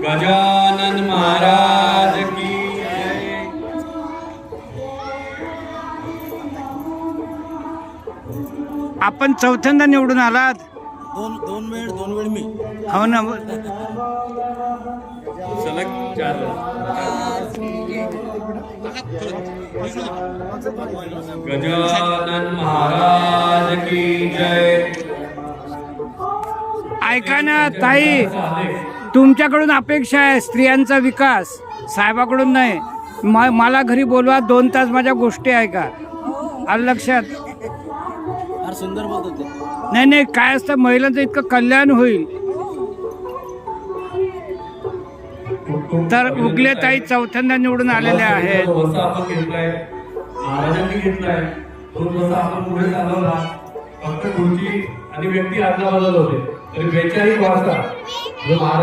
गजानन महाराज की जय। आपण चौथ्यांदा निवडून आलात. दोन वेळ मी. हो ना. सलग 4 गजानन महाराज की जय। ऐका ना ताई, तुमच्याकडून अपेक्षा आहे स्त्रियांचा विकास, साहेबाकडून नाही. मला घरी बोलवा, 2 तास माझ्या गोष्टी ऐका. आलं लक्षात? फार सुंदर बोलत होते. नाही नाही, काय असतं, महिलांचं इतकं कल्याण होईल. तर उगले ताई चौथ्यांदा निवडून आलेल्या आहेत. आपण घेतलाय, महाराजांनी घेतलाय, 2 वर्ष आपण पुढे चालवला. फक्त खुर्ची आणि व्यक्ती आदला बदल होते. तरी 42 वाजता जो महाराज